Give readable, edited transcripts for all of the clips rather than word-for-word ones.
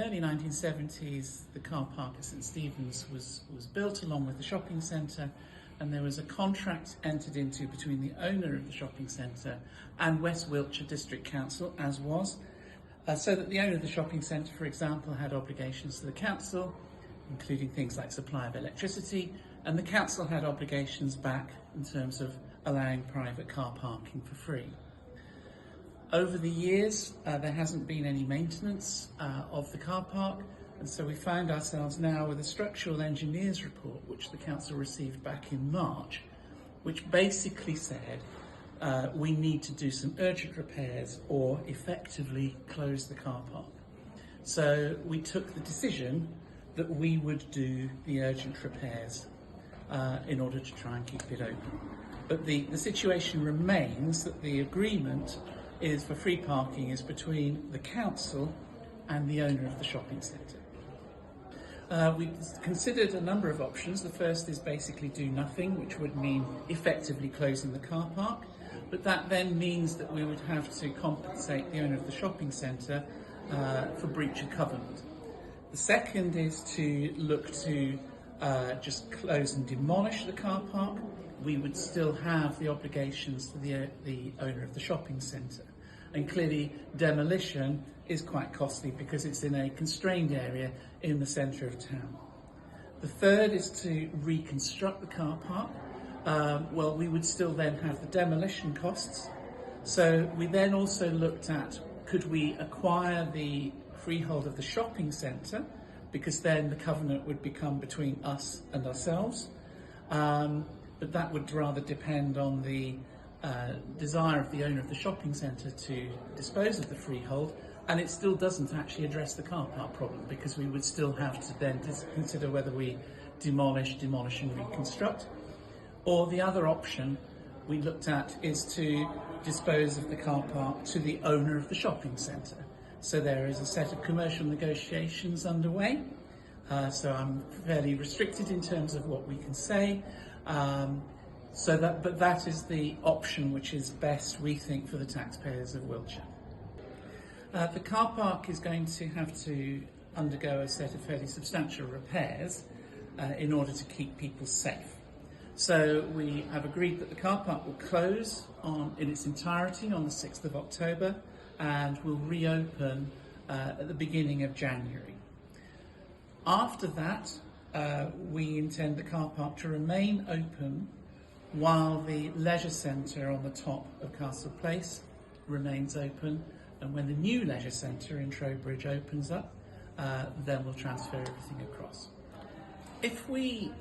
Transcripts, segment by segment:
early 1970s, the car park at St Stephen's was built along with the shopping centre, and there was a contract entered into between the owner of the shopping centre and West Wiltshire District Council, as was, so that the owner of the shopping centre, for example, had obligations to the council, including things like supply of electricity, and the council had obligations back in terms of allowing private car parking for free. Over the years, there hasn't been any maintenance of the car park, and so we found ourselves now with a structural engineers report, which the council received back in March, which basically said we need to do some urgent repairs or effectively close the car park. So we took the decision that we would do the urgent repairs in order to try and keep it open. But the situation remains that the agreement is for free parking is between the council and the owner of the shopping centre. We considered a number of options. The first is basically do nothing, which would mean effectively closing the car park, but that then means that we would have to compensate the owner of the shopping centre for breach of covenant. The second is to look to just close and demolish the car park. We would still have the obligations to the owner of the shopping centre. And clearly demolition is quite costly because it's in a constrained area in the centre of town. The third is to reconstruct the car park. Well, we would still then have the demolition costs. So we then also looked at, could we acquire the freehold of the shopping centre, because then the covenant would become between us and ourselves. But that would rather depend on the desire of the owner of the shopping centre to dispose of the freehold, and it still doesn't actually address the car park problem, because we would still have to then consider whether we demolish and reconstruct. Or the other option we looked at is to dispose of the car park to the owner of the shopping centre. So there is a set of commercial negotiations underway, so I'm fairly restricted in terms of what we can say. But that is the option which is best, we think, for the taxpayers of Wiltshire. The car park is going to have to undergo a set of fairly substantial repairs in order to keep people safe. So we have agreed that the car park will close in its entirety on the 6th of October and will reopen at the beginning of January. After that, we intend the car park to remain open while the leisure centre on the top of Castle Place remains open, and when the new leisure centre in Trowbridge opens up, then we'll transfer everything across. If we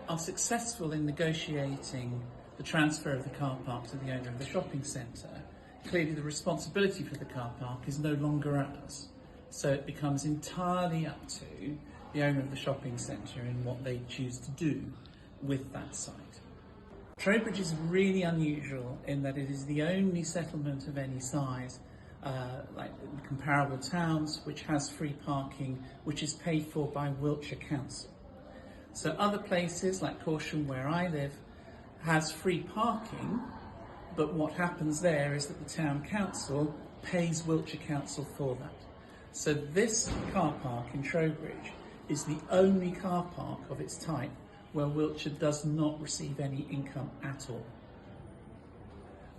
are successful in negotiating the transfer of the car park to the owner of the shopping centre, clearly the responsibility for the car park is no longer ours. So it becomes entirely up to the owner of the shopping centre in what they choose to do with that site. Trowbridge is really unusual in that it is the only settlement of any size, like comparable towns, which has free parking, which is paid for by Wiltshire Council. So other places like Cllr, where I live, has free parking, but what happens there is that the town council pays Wiltshire Council for that. So this car park in Trowbridge is the only car park of its type where Wiltshire does not receive any income at all.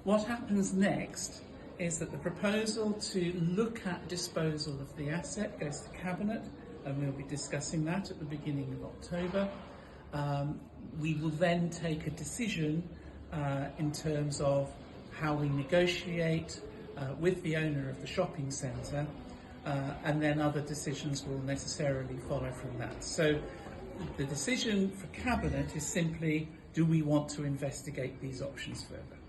What happens next is that the proposal to look at disposal of the asset goes to Cabinet, and we'll be discussing that at the beginning of October. We will then take a decision in terms of how we negotiate with the owner of the shopping centre, and then other decisions will necessarily follow from that. So the decision for Cabinet is simply, do we want to investigate these options further?